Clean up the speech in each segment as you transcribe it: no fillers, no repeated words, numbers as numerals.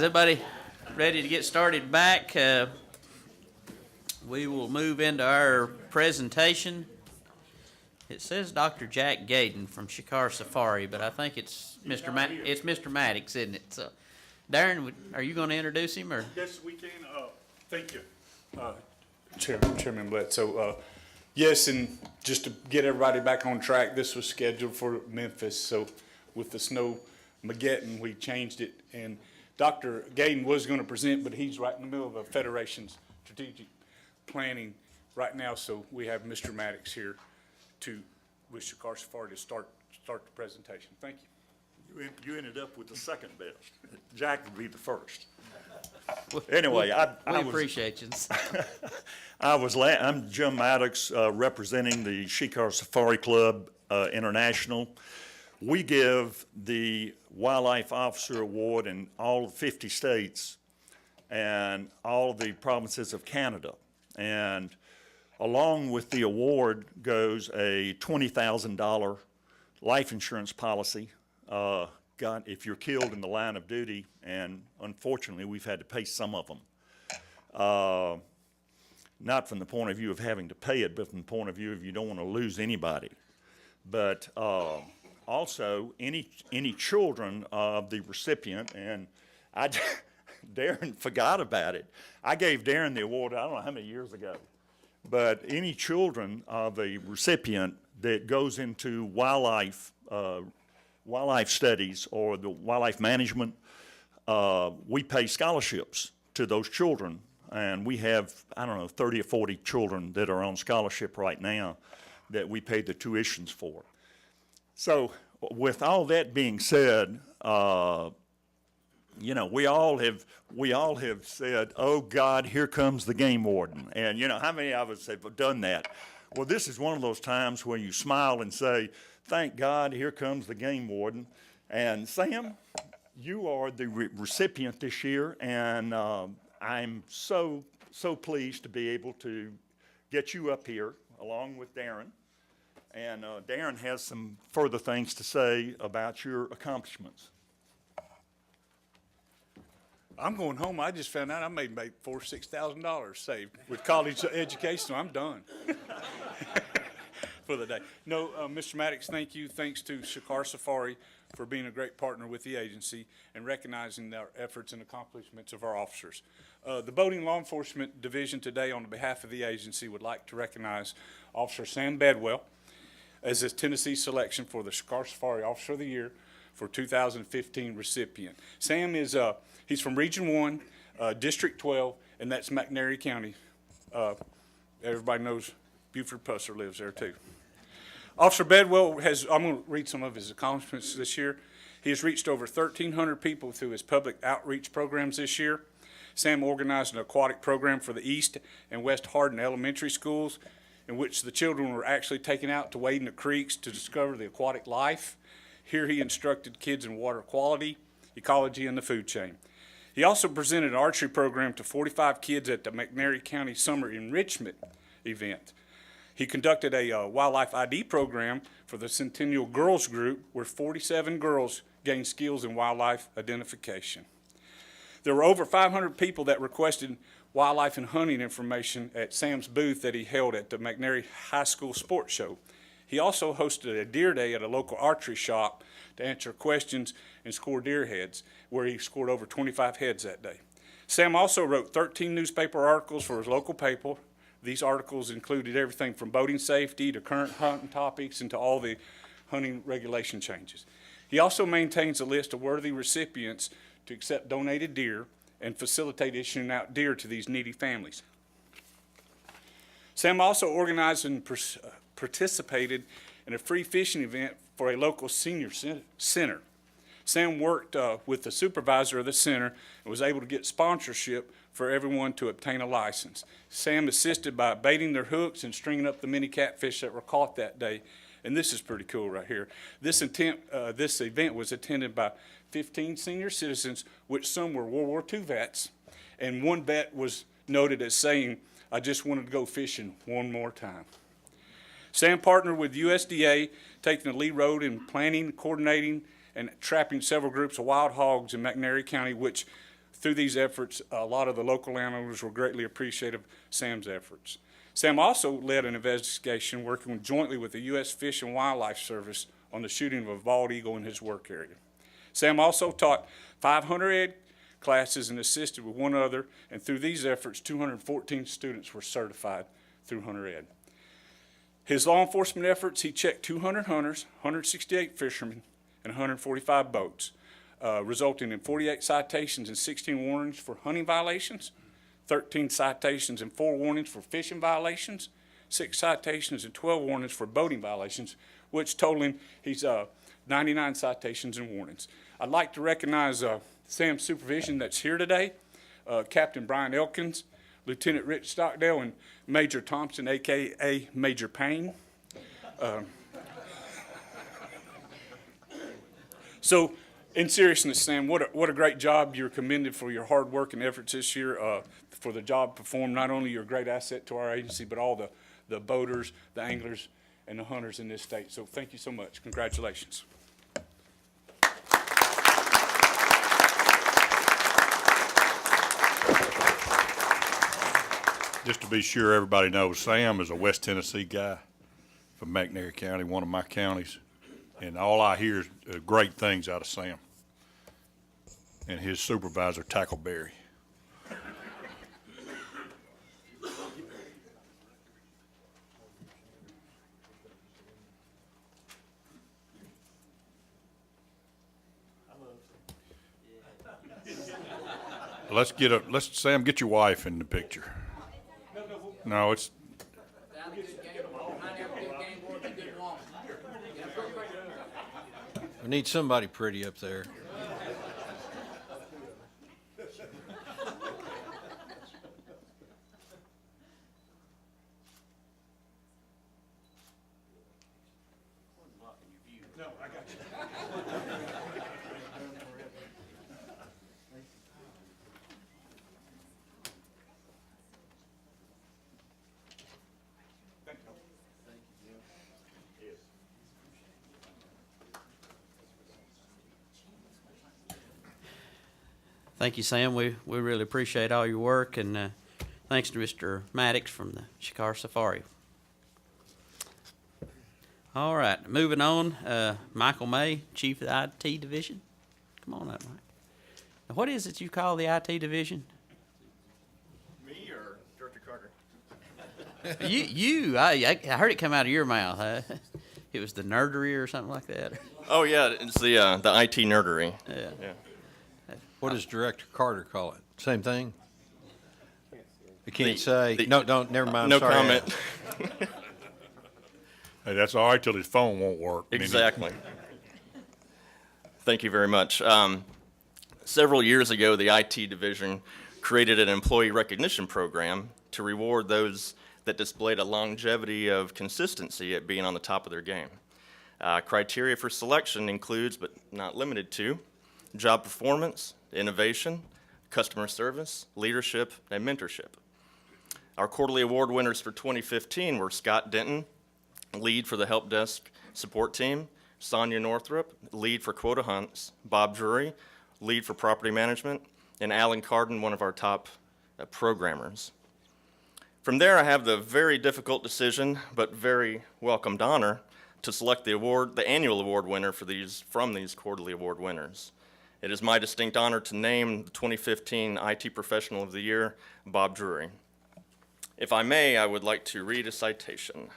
Is everybody ready to get started back? We will move into our presentation. It says Dr. Jack Gaden from Shikar Safari, but I think it's Mr. Maddox, isn't it? So, Darren, are you going to introduce him, or? Yes, we can. Thank you, Chairman Blatt. So, yes, and just to get everybody back on track, this was scheduled for Memphis. So, with the snow Mageddon, we changed it, and Dr. Gaden was going to present, but he's right in the middle of a Federation's strategic planning right now. So, we have Mr. Maddox here with Shikar Safari to start the presentation. Thank you. You ended up with the second best. Jack would be the first. Anyway, we appreciate you. I'm Jim Maddox, representing the Shikar Safari Club International. We give the Wildlife Officer Award in all 50 states and all the provinces of Canada. And along with the award goes a $20,000 life insurance policy. God, if you're killed in the line of duty, and unfortunately we've had to pay some of them. Not from the point of view of having to pay it, but from the point of view of you don't want to lose anybody. But also any children of the recipient, and Darren forgot about it. I gave Darren the award, I don't know how many years ago. But any children of a recipient that goes into wildlife studies or the wildlife management, we pay scholarships to those children. And we have, 30 or 40 children that are on scholarship right now that we pay the tuitions for. So with all that being said, we all have said, oh God, here comes the game warden. And how many of us have done that? Well, this is one of those times where you smile and say, thank God, here comes the game warden. And Sam, you are the recipient this year, and I'm so pleased to be able to get you up here along with Darren. And Darren has some further things to say about your accomplishments. I'm going home. I just found out I made $4,000 or $6,000 saved with college education, so I'm done for the day. No, Mr. Maddox, thank you. Thanks to Shikar Safari for being a great partner with the agency and recognizing our efforts and accomplishments of our officers. The Boating Law Enforcement Division today, on behalf of the agency, would like to recognize Officer Sam Bedwell as his Tennessee selection for the Shikar Safari Officer of the Year for 2015 recipient. Sam is he's from Region 1, District 12, and that's McNairy County. Everybody knows Buford Pusser lives there too. Officer Bedwell I'm going to read some of his accomplishments this year. He has reached over 1,300 people through his public outreach programs this year. Sam organized an aquatic program for the East and West Hardin elementary schools, in which the children were actually taken out to wade in the creeks to discover the aquatic life. Here he instructed kids in water quality, ecology, and the food chain. He also presented an archery program to 45 kids at the McNairy County Summer Enrichment event. He conducted a wildlife ID program for the Centennial Girls Group, where 47 girls gained skills in wildlife identification. There were over 500 people that requested wildlife and hunting information at Sam's booth that he held at the McNairy High School Sports Show. He also hosted a deer day at a local archery shop to answer questions and score deer heads, where he scored over 25 heads that day. Sam also wrote 13 newspaper articles for his local paper. These articles included everything from boating safety to current hunting topics and to all the hunting regulation changes. He also maintains a list of worthy recipients to accept donated deer and facilitate issuing out deer to these needy families. Sam also organized and participated in a free fishing event for a local senior center. Sam worked with the supervisor of the center and was able to get sponsorship for everyone to obtain a license. Sam assisted by baiting their hooks and stringing up the many catfish that were caught that day. And this is pretty cool right here. This event was attended by 15 senior citizens, which some were World War II vets, and one vet was noted as saying, "I just wanted to go fishing one more time." Sam partnered with USDA, taking the lead role in planning, coordinating, and trapping several groups of wild hogs in McNairy County, which through these efforts, a lot of the local landowners were greatly appreciative of Sam's efforts. Sam also led an investigation working jointly with the U.S. Fish and Wildlife Service on the shooting of a bald eagle in his work area. Sam also taught 500 ed classes and assisted with one other, and through these efforts, 214 students were certified through Hunter Ed. His law enforcement efforts, he checked 200 hunters, 168 fishermen, and 145 boats, resulting in 48 citations and 16 warnings for hunting violations, 13 citations and 4 warnings for fishing violations, 6 citations and 12 warnings for boating violations, which totaling, he's 99 citations and warnings. I'd like to recognize Sam's supervision that's here today, Captain Brian Elkins, Lieutenant Rich Stockdale, and Major Thompson, AKA Major Payne. So, in seriousness, Sam, what a great job. You're commended for your hard work and efforts this year, for the job performed. Not only you're a great asset to our agency, but all the boaters, the anglers, and the hunters in this state. So thank you so much. Congratulations. Just to be sure everybody knows, Sam is a West Tennessee guy from McNair County, one of my counties. And all I hear is great things out of Sam and his supervisor, Tackleberry. Let's Sam, get your wife in the picture. No, it's, We need somebody pretty up there. Thank you, Sam. We really appreciate all your work, and thanks to Mr. Maddox from the Shikar Safari. All right, moving on. Michael May, Chief of the IT Division. Come on up, Mike. Now, what is it you call the IT Division? Me or Director Carter? I heard it come out of your mouth. Huh? It was the nerdery or something like that. Oh yeah, it's the IT nerdery. Yeah. Yeah. What does Director Carter call it? Same thing? You can't The- say, the- no, don't, never mind. No sorry. comment. hey, that's all right till his phone won't work. Exactly. Thank you very much. Several years ago, the IT division created an employee recognition program to reward those that displayed a longevity of consistency at being on the top of their game. Criteria for selection includes, but not limited to, job performance, innovation, customer service, leadership, and mentorship. Our quarterly award winners for 2015 were Scott Denton, lead for the help desk support team, Sonia Northrup, lead for quota hunts, Bob Drury, lead for property management, and Alan Carden, one of our top programmers. From there, I have the very difficult decision, but very welcomed honor, to select the annual award winner from these quarterly award winners. It is my distinct honor to name the 2015 IT Professional of the Year, Bob Drury. If I may, I would like to read a citation.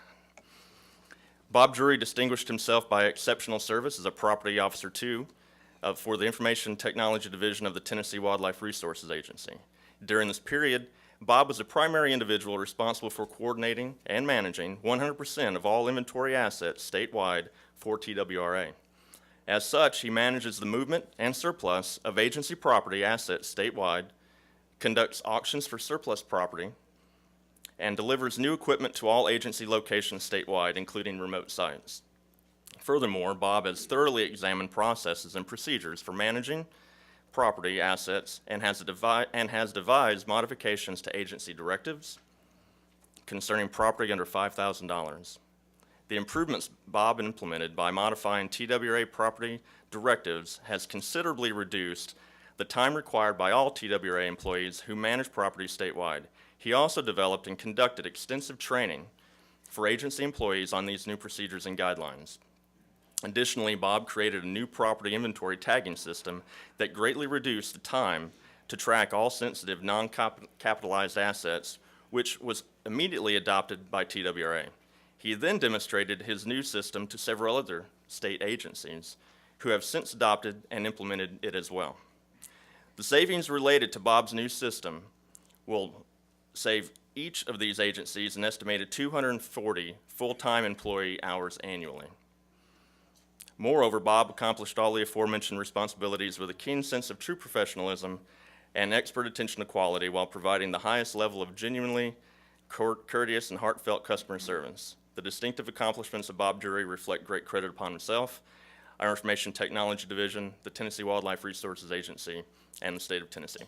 Bob Drury distinguished himself by exceptional service as a Property Officer 2 for the Information Technology Division of the Tennessee Wildlife Resources Agency. During this period, Bob was the primary individual responsible for coordinating and managing 100% of all inventory assets statewide for TWRA. As such, he manages the movement and surplus of agency property assets statewide, conducts auctions for surplus property, and delivers new equipment to all agency locations statewide, including remote sites. Furthermore, Bob has thoroughly examined processes and procedures for managing property assets and has devised modifications to agency directives concerning property under $5,000. The improvements Bob implemented by modifying TWRA property directives has considerably reduced the time required by all TWRA employees who manage properties statewide. He also developed and conducted extensive training for agency employees on these new procedures and guidelines. Additionally, Bob created a new property inventory tagging system that greatly reduced the time to track all sensitive non-capitalized assets, which was immediately adopted by TWRA. He then demonstrated his new system to several other state agencies who have since adopted and implemented it as well. The savings related to Bob's new system will save each of these agencies an estimated 240 full-time employee hours annually. Moreover, Bob accomplished all the aforementioned responsibilities with a keen sense of true professionalism and expert attention to quality while providing the highest level of genuinely courteous and heartfelt customer service. The distinctive accomplishments of Bob Drury reflect great credit upon himself, our Information Technology Division, the Tennessee Wildlife Resources Agency, and the state of Tennessee.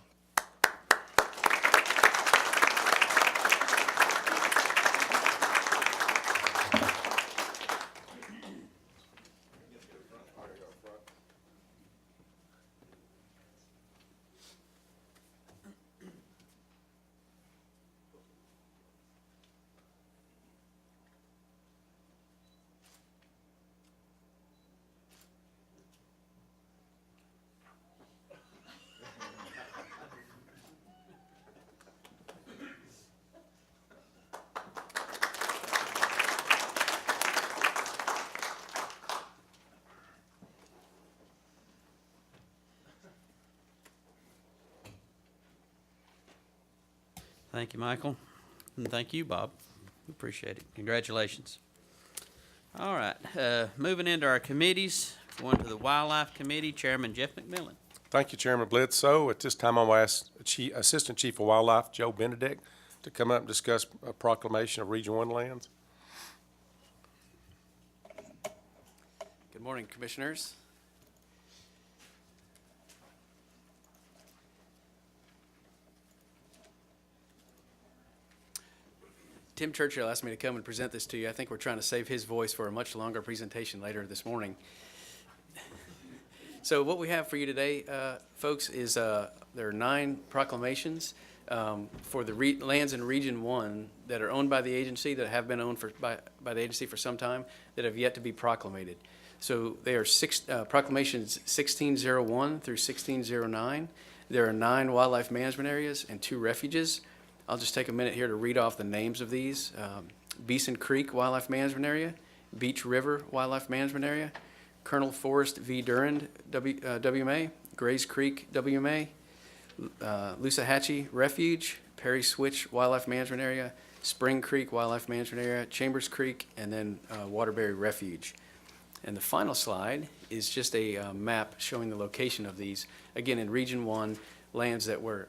Thank you, Michael, and thank you, Bob. We appreciate it. Congratulations. All right, moving into our committees, going to the Wildlife Committee, Chairman Jeff McMillan. Thank you, Chairman Bledsoe. At this time, I'll ask Assistant Chief of Wildlife, Joe Benedict, to come up and discuss a proclamation of Region 1 lands. Good morning, Commissioners. Tim Churchill asked me to come and present this to you. I think we're trying to save his voice for a much longer presentation later this morning. So what we have for you today, folks, is there are 9 proclamations for the lands in Region 1 that are owned by the agency, that have been owned by the agency for some time, that have yet to be proclamated. So they are proclamations 1601 through 1609. There are 9 wildlife management areas and 2 refuges. I'll just take a minute here to read off the names of these. Beeson Creek Wildlife Management Area, Beach River Wildlife Management Area, Colonel Forrest V. Durand, WMA, Grays Creek, WMA, Loosahatchee Refuge, Perry Switch Wildlife Management Area, Spring Creek Wildlife Management Area, Chambers Creek, and then Waterbury Refuge. And the final slide is just a map showing the location of these, again, in Region 1, lands that were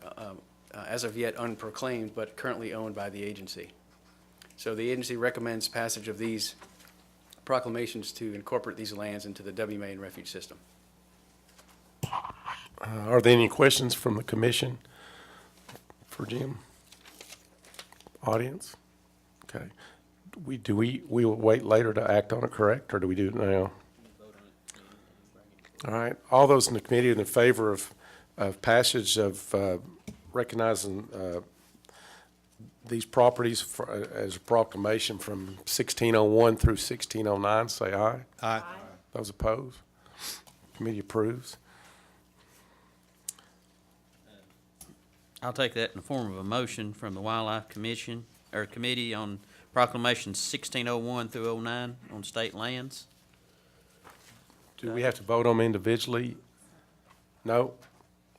as of yet unproclaimed, but currently owned by the agency. So the agency recommends passage of these proclamations to incorporate these lands into the WMA and refuge system. Are there any questions from the commission for Jim? Audience? Okay. We will wait later to act on it, correct, or do we do it now? All right. All those in the committee are in favor of passage of recognizing these properties as a proclamation from 1601 through 1609, say aye. Aye. Those opposed? Committee approves. I'll take that in the form of a motion from the Wildlife Commission, or Committee on Proclamations 1601 through 09 on state lands. Do we have to vote on them individually? No?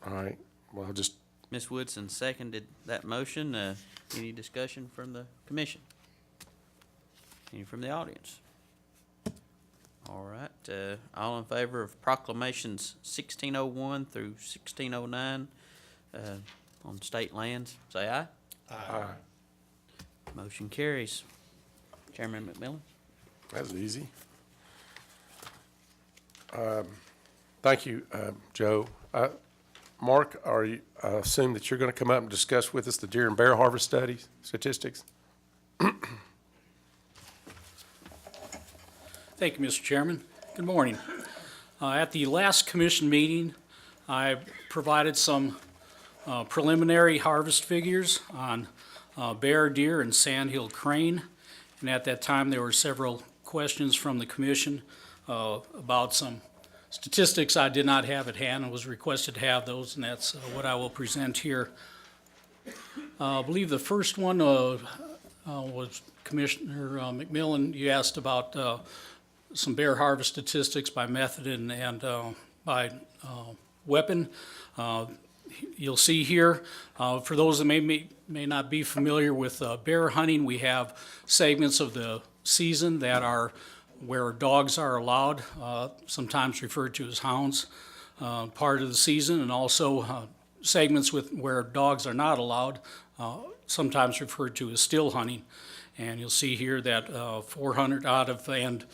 All right. Well, I'll just, Ms. Woodson seconded that motion. Any discussion from the commission? Any from the audience? All right, all in favor of proclamations 1601 through 1609 on state lands, say aye. aye. Motion carries. Chairman McMillan? That was easy. Thank you, Joe. Mark, I assume that you're going to come up and discuss with us the deer and bear harvest studies, statistics? Thank you, Mr. Chairman. Good morning. At the last commission meeting, I provided some preliminary harvest figures on bear, deer, and sandhill crane. And at that time, there were several questions from the commission about some statistics I did not have at hand and was requested to have those, and that's what I will present here. I believe the first one was Commissioner McMillan. You asked about some bear harvest statistics by method and by weapon. You'll see here, for those that may not be familiar with bear hunting, we have segments of the season that are where dogs are allowed, sometimes referred to as hounds, part of the season, and also segments where dogs are not allowed, sometimes referred to as still hunting. And you'll see here that 400 out of, and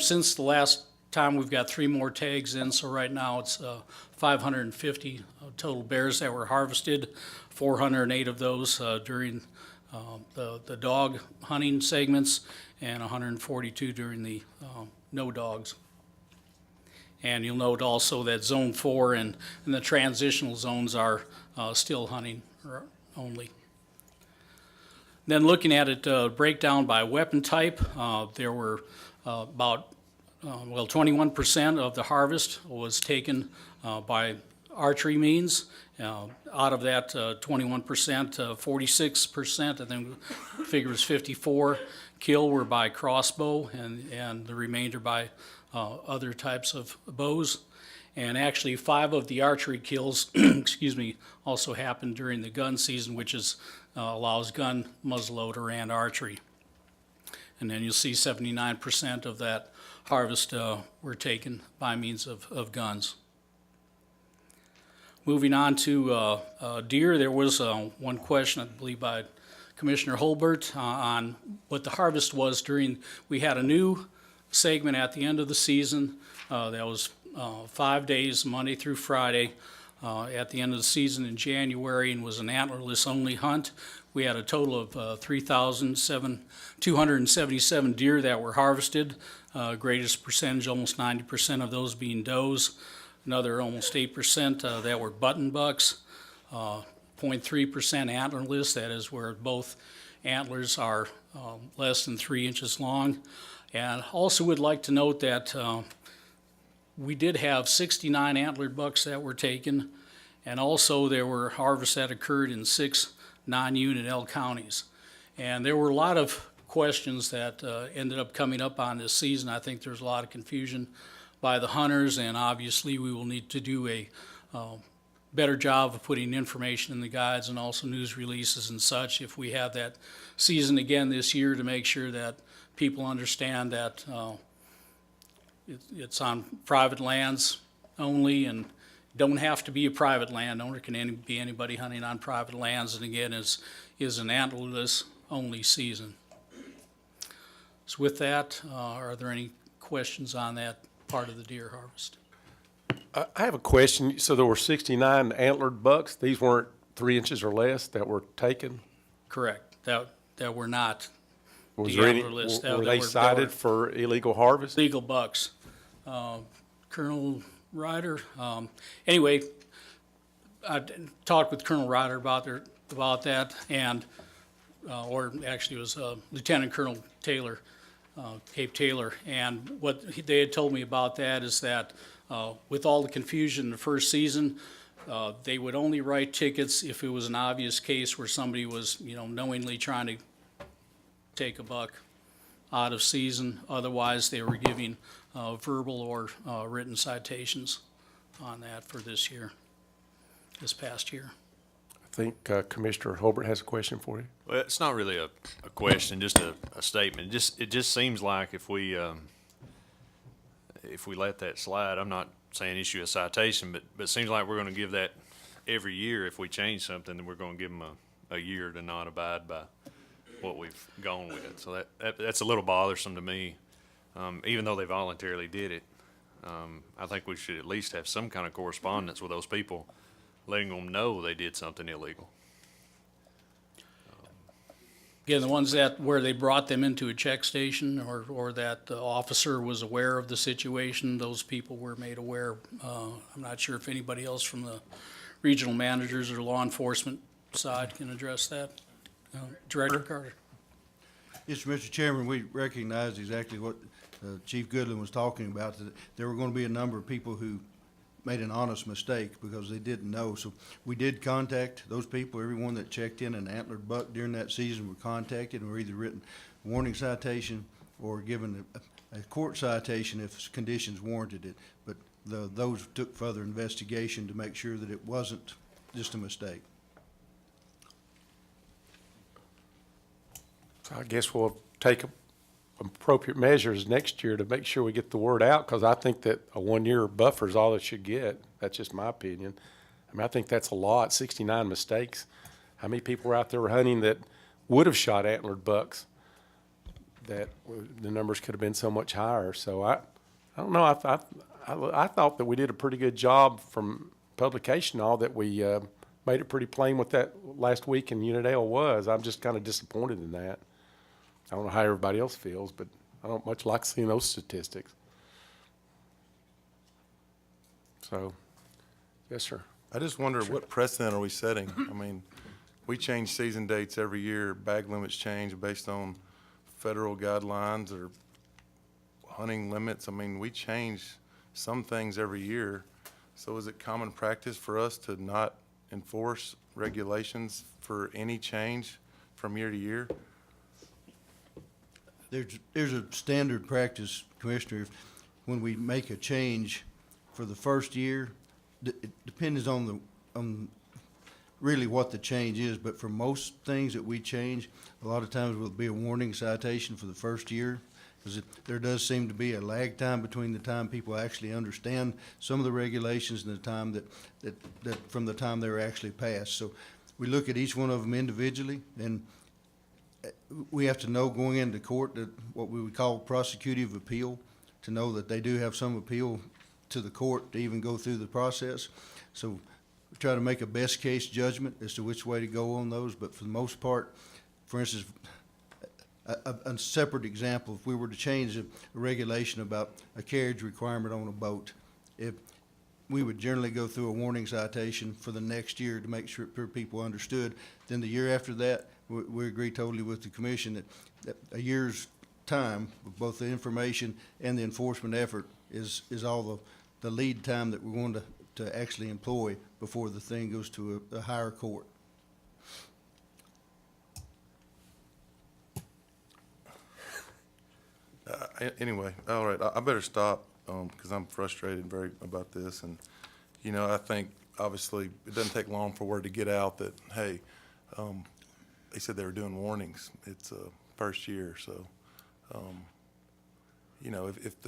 since the last time, we've got 3 more tags in, so right now it's 550 total bears that were harvested, 408 of those during the dog hunting segments, and 142 during the no dogs. And you'll note also that Zone 4 and the transitional zones are still hunting only. Then looking at it breakdown by weapon type, there were about 21% of the harvest was taken by archery means. Out of that 21%, 46%, I think the figure was 54, kill were by crossbow, and the remainder by other types of bows. And actually 5 of the archery kills, excuse me, also happened during the gun season, which allows gun, muzzleloader, and archery. And then you'll see 79% of that harvest were taken by means of guns. Moving on to deer, there was one question, I believe, by Commissioner Holbert on what the harvest was we had a new segment at the end of the season that was 5 days, Monday through Friday, at the end of the season in January, and was an antlerless only hunt. We had a total of 3,277 deer that were harvested, greatest percentage, almost 90% of those being does. Another almost 8% that were button bucks, 0.3% antlerless, that is where both antlers are less than 3 inches long. And also would like to note that we did have 69 antlered bucks that were taken, and also there were harvests that occurred in 6 non-unit L counties. And there were a lot of questions that ended up coming up on this season. I think there's a lot of confusion by the hunters, and obviously we will need to do a better job of putting information in the guides and also news releases and such if we have that season again this year, to make sure that people understand that it's on private lands only, and don't have to be a private landowner, can be anybody hunting on private lands, and again is an antlerless only season. So with that, are there any questions on that part of the deer harvest? I have a question. So there were 69 antlered bucks. These weren't 3 inches or less that were taken? Correct. That were not Was the there any, antlerless. were they cited for illegal harvest? Legal bucks. Colonel Ryder, anyway, I talked with Colonel Ryder about that, and, or actually it was Lieutenant Colonel Taylor, Cape Taylor, and what they had told me about that is that with all the confusion in the first season, they would only write tickets if it was an obvious case where somebody was, knowingly trying to take a buck out of season. Otherwise, they were giving verbal or written citations on that for this past year. I think Commissioner Holbert has a question for you. Well, it's not really a question, just a statement. It just seems like if we let that slide, I'm not saying issue a citation, but it seems like we're going to give that every year. If we change something, then we're going to give them a year to not abide by what we've gone with. So that's a little bothersome to me, even though they voluntarily did it. I think we should at least have some kind of correspondence with those people, letting them know they did something illegal. Again, the ones that, where they brought them into a check station or that the officer was aware of the situation, those people were made aware. I'm not sure if anybody else from the regional managers or law enforcement side can address that. Director Carter. Yes, Mr. Chairman, we recognize exactly what Chief Goodland was talking about, that there were going to be a number of people who made an honest mistake because they didn't know. So we did contact those people. Everyone that checked in an antlered buck during that season were contacted and were either written warning citation or given a court citation if conditions warranted it. But those took further investigation to make sure that it wasn't just a mistake. So I guess we'll take appropriate measures next year to make sure we get the word out, because I think that a 1-year buffer is all it should get. That's just my opinion. I mean, I think that's a lot, 69 mistakes. How many people were out there hunting that would have shot antlered bucks that the numbers could have been so much higher? So I don't know. I thought that we did a pretty good job from publication, all that we made it pretty plain what that last week in Unit L was. I'm just kind of disappointed in that. I don't know how everybody else feels, but I don't much like seeing those statistics. So, yes, sir. I just wonder what precedent are we setting? I mean, we change season dates every year. Bag limits change based on federal guidelines or hunting limits. I mean, we change some things every year. So is it common practice for us to not enforce regulations for any change from year to year? There's a standard practice, Commissioner, when we make a change for the first year, it depends on really what the change is, but for most things that we change, a lot of times will be a warning citation for the first year, because there does seem to be a lag time between the time people actually understand some of the regulations and the time that from the time they're actually passed. So we look at each one of them individually, and we have to know going into court that what we would call prosecutive appeal, to know that they do have some appeal to the court to even go through the process. So we try to make a best case judgment as to which way to go on those, but for the most part, for instance, a separate example, if we were to change a regulation about a carriage requirement on a boat, if we would generally go through a warning citation for the next year to make sure people understood. Then the year after that, we agree totally with the commission that a year's time with both the information and the enforcement effort is all the lead time that we're going to actually employ before the thing goes to a higher court. Anyway, all right, I better stop because I'm frustrated about this. And, you know, I think obviously it doesn't take long for word to get out that, hey, they said they were doing warnings. It's first year, so, you know, if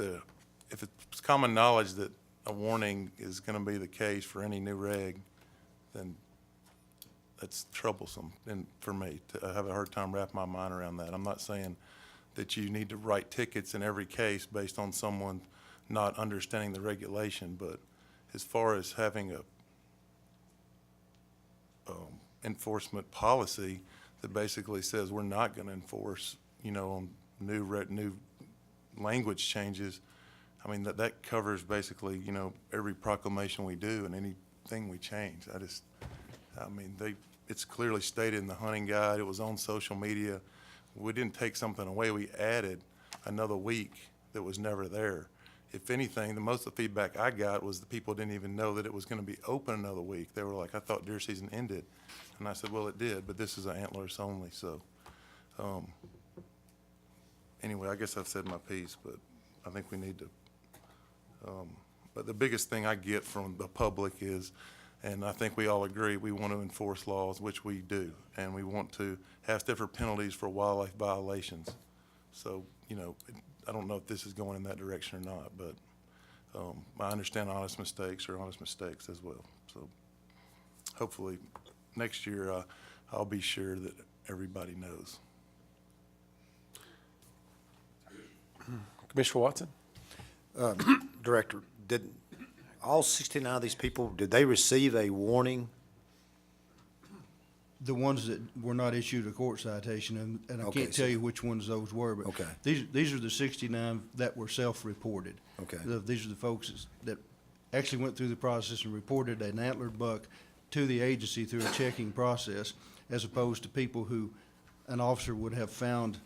it's common knowledge that a warning is going to be the case for any new reg, then that's troublesome. And for me, I have a hard time wrapping my mind around that. I'm not saying that you need to write tickets in every case based on someone not understanding the regulation, but as far as having a enforcement policy that basically says we're not going to enforce, you know, on new language changes, I mean, that covers basically, you know, every proclamation we do and anything we change. I mean, it's clearly stated in the hunting guide. It was on social media. We didn't take something away. We added another week that was never there. If anything, most of the feedback I got was the people didn't even know that it was going to be open another week. They were like, I thought deer season ended. And I said, well, it did, but this is an antlers only. So anyway, I guess I've said my piece, but I think we need to. But the biggest thing I get from the public is, and I think we all agree, we want to enforce laws, which we do, and we want to have stiffer penalties for wildlife violations. So, you know, I don't know if this is going in that direction or not, but I understand honest mistakes are honest mistakes as well. So hopefully next year I'll be sure that everybody knows. Commissioner Watson? Director, did all 69 of these people, did they receive a warning? the ones that were not issued a court citation, and I Okay, can't so- tell you which ones those were, but Okay. these are the 69 that were self-reported. Okay. These are the folks that actually went through the process and reported an antlered buck to the agency through a checking process, as opposed to people who an officer would have found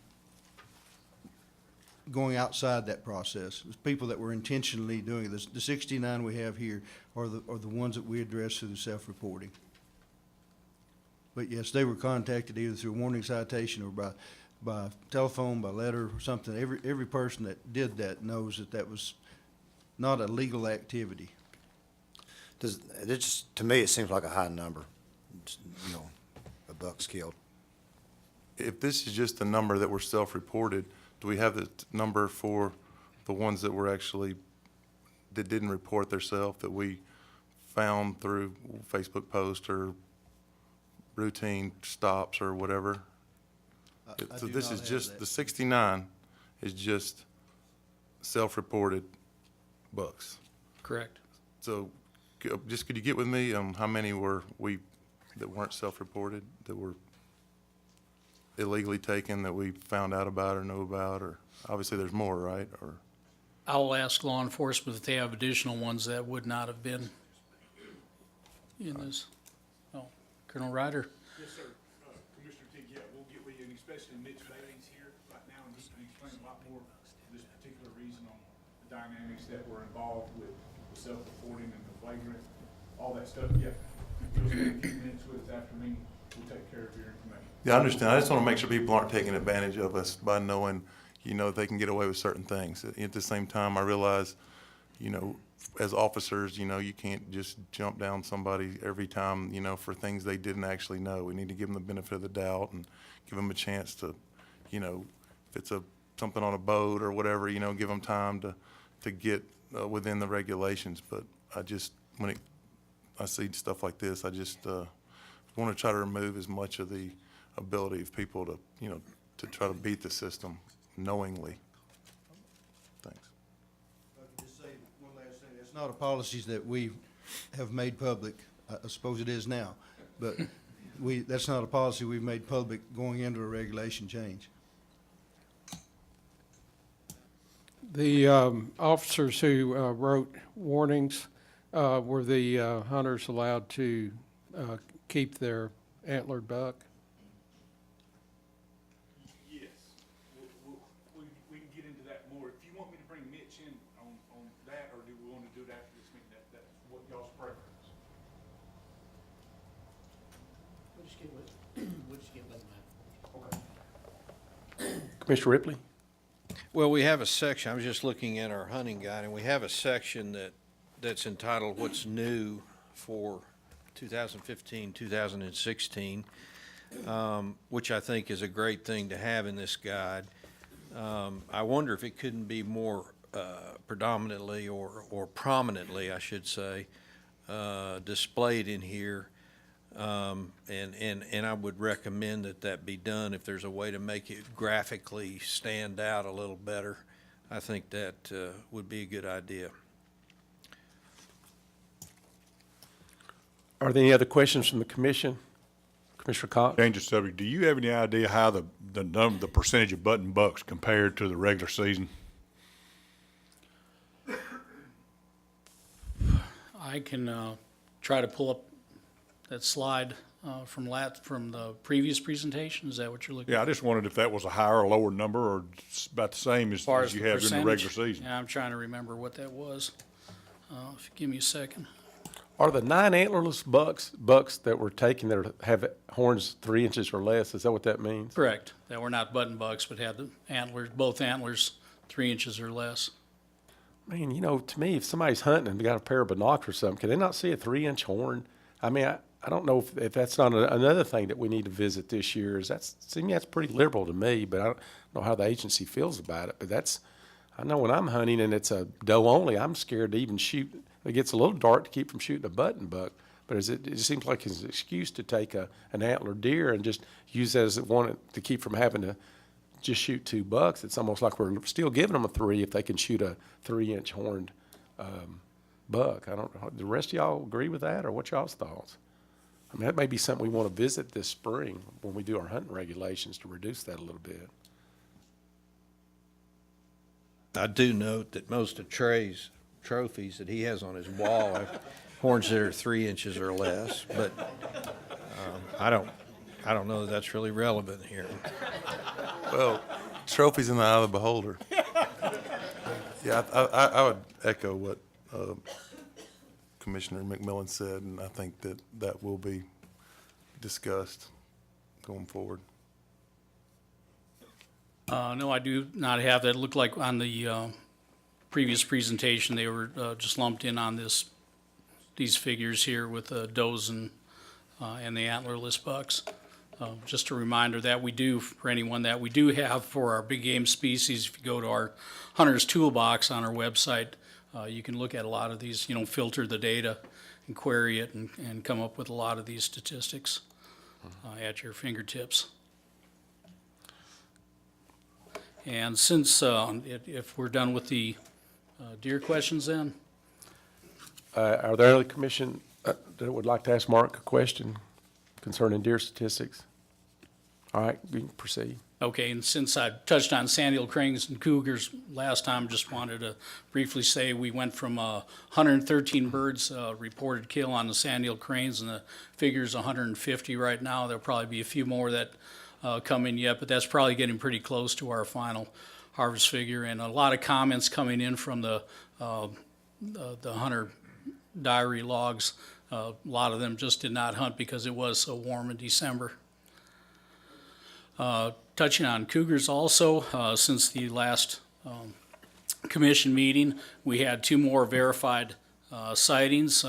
going outside that process. It's people that were intentionally doing it. The 69 we have here are the ones that we address through the self-reporting. But yes, they were contacted either through warning citation or by telephone, by letter, or something. Every person that did that knows that that was not a legal activity. To me, it seems like a high number, you know, of bucks killed. If this is just the number that were self-reported, do we have the number for the ones that were actually, that didn't report theirself, that we found through Facebook post or routine stops or whatever? So do this not is have just, that. the 69 is just self-reported bucks. Correct. So just could you get with me on how many were that weren't self-reported, that were illegally taken, that we found out about or know about, or obviously there's more, right? Or I'll ask law enforcement if they have additional ones that would not have been in this. Oh, Colonel Ryder? Yes, sir. Commissioner Teague, yeah, we'll get with you, and especially Mitch Bailey's here right now, and he can explain a lot more of this particular reason on the dynamics that were involved with the self-reporting and the flagrant, all that stuff. Yeah, if you'll spend a few minutes with us after me, we'll take care of your information. yeah, I understand. I just want to make sure people aren't taking advantage of us by knowing, you know, they can get away with certain things. At the same time, I realize, you know, as officers, you know, you can't just jump down somebody every time, you know, for things they didn't actually know. We need to give them the benefit of the doubt and give them a chance to, you know, if it's something on a boat or whatever, you know, give them time to get within the regulations. But I just, I see stuff like this, I just want to try to remove as much of the ability of people to, you know, to try to beat the system knowingly. Thanks. If I could just say one last thing, it's not a policy that we have made public. I suppose it is now, but that's not a policy we've made public going into a regulation change. The officers who wrote warnings, were the hunters allowed to keep their antlered buck? Yes, we can get into that more. If you want me to bring Mitch in on that, or do we want to do it after this meeting? That's what y'all's preference. We'll just get with them. Okay. Commissioner Ripley? Well, we have a section, I was just looking at our hunting guide, and we have a section that's entitled What's New for 2015, 2016, which I think is a great thing to have in this guide. I wonder if it couldn't be more predominantly or prominently, I should say, displayed in here. And I would recommend that be done if there's a way to make it graphically stand out a little better. I think that would be a good idea. Are there any other questions from the commission? Commissioner Cox? Change the subject. Do you have any idea how the percentage of button bucks compared to the regular season? I can try to pull up that slide from the previous presentation. Is that what you're looking Yeah, at? I just wondered if that was a higher or lower number, or it's about the same as As you have in the regular percentage? season. Yeah, I'm trying to remember what that was. If you give me a second. Are the 9 antlerless bucks that were taken that have horns 3 inches or less, is that what that means? Correct. That were not button bucks, but had the antlers, both antlers 3 inches or less. Man, you know, to me, if somebody's hunting and they got a pair of binoculars or something, can they not see a 3-inch horn? I mean, I don't know if that's not another thing that we need to visit this year. That's pretty liberal to me, but I don't know how the agency feels about it. But I know when I'm hunting and it's a doe only, I'm scared to even shoot. It gets a little dark to keep from shooting a button buck. But it seems like it's an excuse to take an antlered deer and just use that as one to keep from having to just shoot 2 bucks. It's almost like we're still giving them a 3 if they can shoot a 3-inch horned buck. I don't know. The rest of y'all agree with that, or what y'all's thoughts? I mean, that may be something we want to visit this spring when we do our hunting regulations to reduce that a little bit. I do note that most of Trey's trophies that he has on his wall are horns that are 3 inches or less, but I don't know that that's really relevant here. Well, trophies in the eye of the beholder. Yeah, I would echo what Commissioner McMillan said, and I think that will be discussed going forward. No, I do not have that. It looked like on the previous presentation, they were just lumped in on these figures here with the does and the antlerless bucks. Just a reminder that we do, for anyone, that we do have for our big game species, if you go to our Hunter's Toolbox on our website, you can look at a lot of these, filter the data and query it and come up with a lot of these statistics at your fingertips. And since, if we're done with the deer questions then, Are there other commission that would like to ask Mark a question concerning deer statistics? All right, we can proceed. okay, and since I touched on sandhill cranes and cougars last time, just wanted to briefly say we went from 113 birds reported kill on the sandhill cranes, and the figure's 150 right now. There'll probably be a few more that come in yet, but that's probably getting pretty close to our final harvest figure. And a lot of comments coming in from the hunter diary logs. A lot of them just did not hunt because it was so warm in December. Touching on cougars also, since the last commission meeting, we had 2 more verified sightings,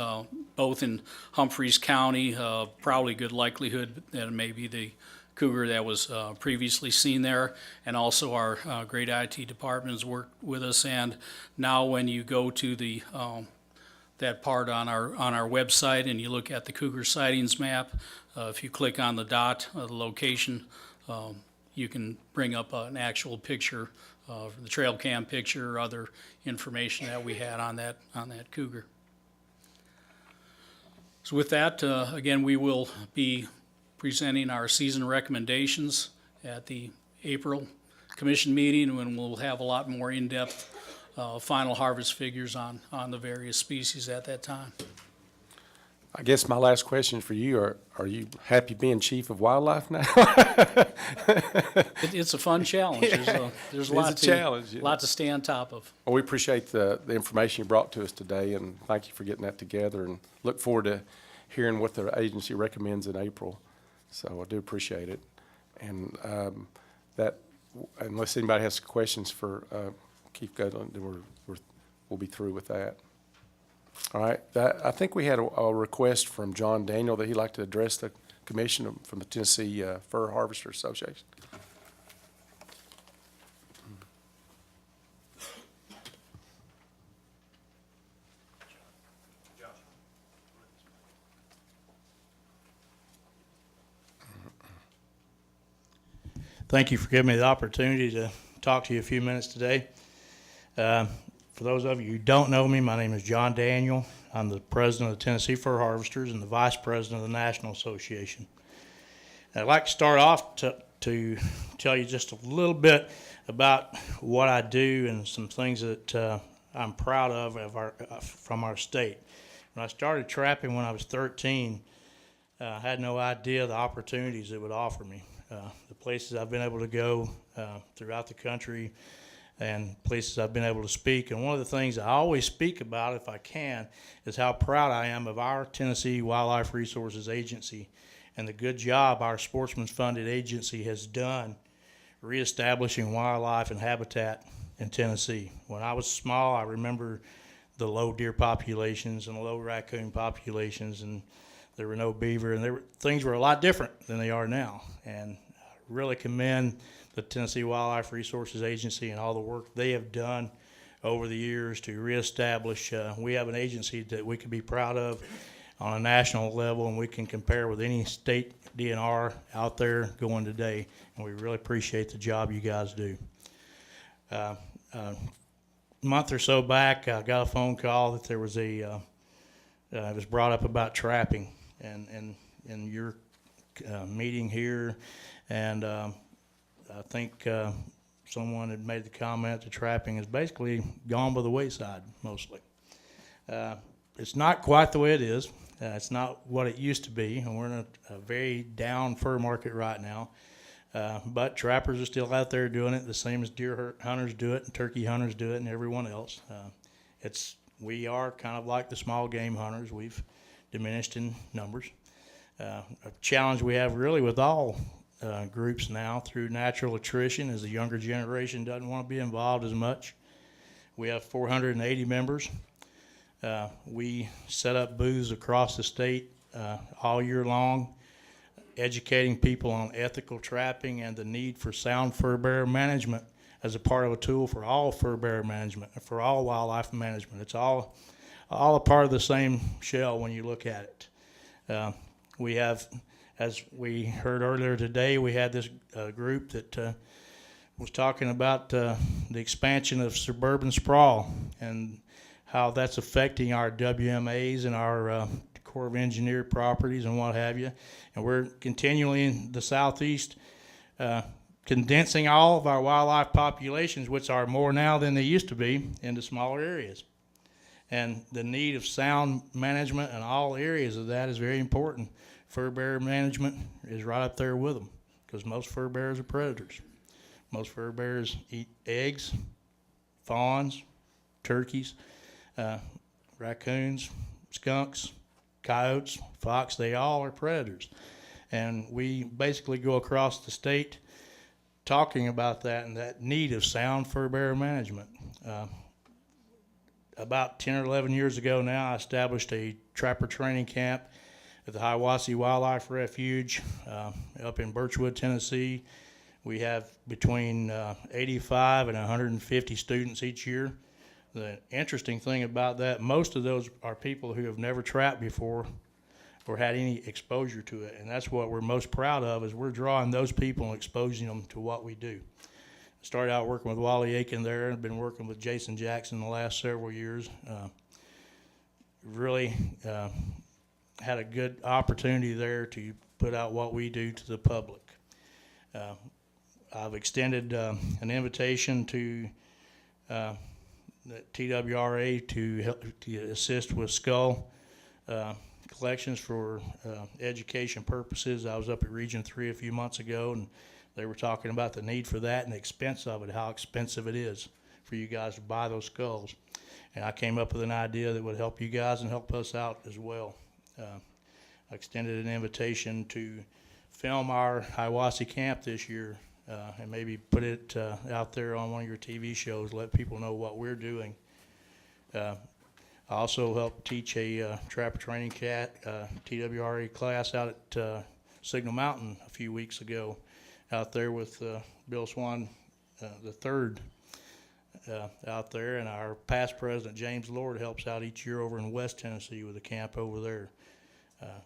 both in Humphreys County. Probably good likelihood that it may be the cougar that was previously seen there, and also our great IT department has worked with us. And now when you go to the that part on our website and you look at the cougar sightings map, if you click on the dot, the location, you can bring up an actual picture, the trail cam picture or other information that we had on that cougar. So with that, again, we will be presenting our season recommendations at the April commission meeting, when we'll have a lot more in-depth final harvest figures on the various species at that time. I guess my last question for you, are you happy being chief of wildlife now? It's a fun challenge. There's a lot to stay on top of. Well, we appreciate the information you brought to us today, and thank you for getting that together, and look forward to hearing what the agency recommends in April. So I do appreciate it. And unless anybody has questions for Keith Goodland, we'll be through with that. All right. I think we had a request from John Daniel that he'd like to address the commission from the Tennessee Fur Harvester Association. Thank you for giving me the opportunity to talk to you a few minutes today. For those of you who don't know me, my name is John Daniel. I'm the president of the Tennessee Fur Harvesters and the vice president of the National Association. And I'd like to start off to tell you just a little bit about what I do and some things that I'm proud of from our state. When I started trapping when I was 13, I had no idea the opportunities it would offer me. The places I've been able to go throughout the country, and places I've been able to speak. And one of the things I always speak about, if I can, is how proud I am of our Tennessee Wildlife Resources Agency and the good job our sportsman's funded agency has done reestablishing wildlife and habitat in Tennessee. When I was small, I remember the low deer populations and the low raccoon populations, and there were no beaver, and things were a lot different than they are now. And I really commend the Tennessee Wildlife Resources Agency and all the work they have done over the years to reestablish. We have an agency that we can be proud of on a national level, and we can compare with any state DNR out there going today, and we really appreciate the job you guys do. A month or so back, I got a phone call that there was it was brought up about trapping, and in your meeting here, and I think someone had made the comment that trapping is basically gone by the wayside mostly. It's not quite the way it is. It's not what it used to be, and we're in a very down fur market right now. But trappers are still out there doing it the same as deer hunters do it, and turkey hunters do it, and everyone else. We are kind of like the small game hunters. We've diminished in numbers. A challenge we have really with all groups now through natural attrition is the younger generation doesn't want to be involved as much. We have 480 members. We set up booths across the state all year long, educating people on ethical trapping and the need for sound fur bearer management as a part of a tool for all fur bearer management, for all wildlife management. It's all a part of the same shell when you look at it. We have, as we heard earlier today, we had this group that was talking about the expansion of suburban sprawl and how that's affecting our WMAs and our Corps of Engineer properties and what have you. And we're continually in the southeast condensing all of our wildlife populations, which are more now than they used to be, into smaller areas. And the need of sound management in all areas of that is very important. Fur bearer management is right up there with them because most fur bearers are predators. Most fur bearers eat eggs, fawns, turkeys, raccoons, skunks, coyotes, fox. They all are predators. And we basically go across the state talking about that and that need of sound fur bearer management. About 10 or 11 years ago now, I established a trapper training camp at the Hiawassee Wildlife Refuge up in Birchwood, Tennessee. We have between 85 and 150 students each year. The interesting thing about that, most of those are people who have never trapped before or had any exposure to it, and that's what we're most proud of, is we're drawing those people and exposing them to what we do. Started out working with Wally Aiken there, and been working with Jason Jackson the last several years. Really had a good opportunity there to put out what we do to the public. I've extended an invitation to the TWRA to help to assist with skull collections for education purposes. I was up at Region 3 a few months ago, and they were talking about the need for that and the expense of it, how expensive it is for you guys to buy those skulls. And I came up with an idea that would help you guys and help us out as well. I extended an invitation to film our Hiawassee camp this year and maybe put it out there on one of your TV shows, let people know what we're doing. I also helped teach a trapper training TWRA class out at Signal Mountain a few weeks ago, out there with Bill Swan the third out there, and our past president James Lord helps out each year over in West Tennessee with a camp over there.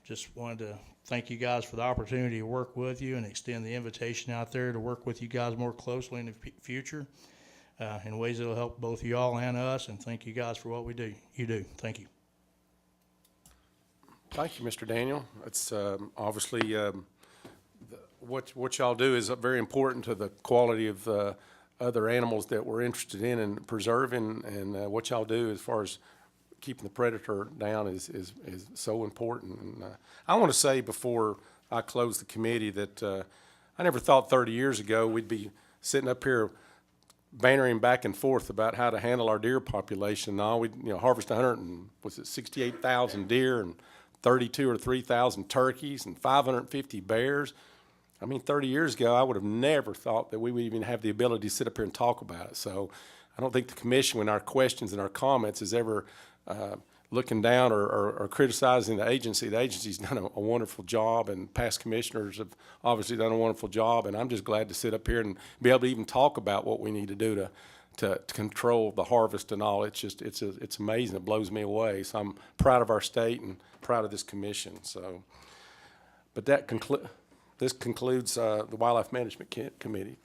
Just wanted to thank you guys for the opportunity to work with you and extend the invitation out there to work with you guys more closely in the future in ways that will help both y'all and us, and thank you guys for what you do. Thank you. Thank you, Mr. Daniel. It's obviously what y'all do is very important to the quality of other animals that we're interested in and preserving, and what y'all do as far as keeping the predator down is so important. And I want to say before I close the committee that I never thought 30 years ago we'd be sitting up here bantering back and forth about how to handle our deer population. Now we harvest 68,000 deer and 32 or 3,000 turkeys and 550 bears. I mean, 30 years ago, I would have never thought that we would even have the ability to sit up here and talk about it. So I don't think the commission, when our questions and our comments, is ever looking down or criticizing the agency. The agency's done a wonderful job, and past commissioners have obviously done a wonderful job, and I'm just glad to sit up here and be able to even talk about what we need to do to control the harvest and all. It's just, it's amazing. It blows me away. So I'm proud of our state and proud of this commission. So, but this concludes the Wildlife Management Committee.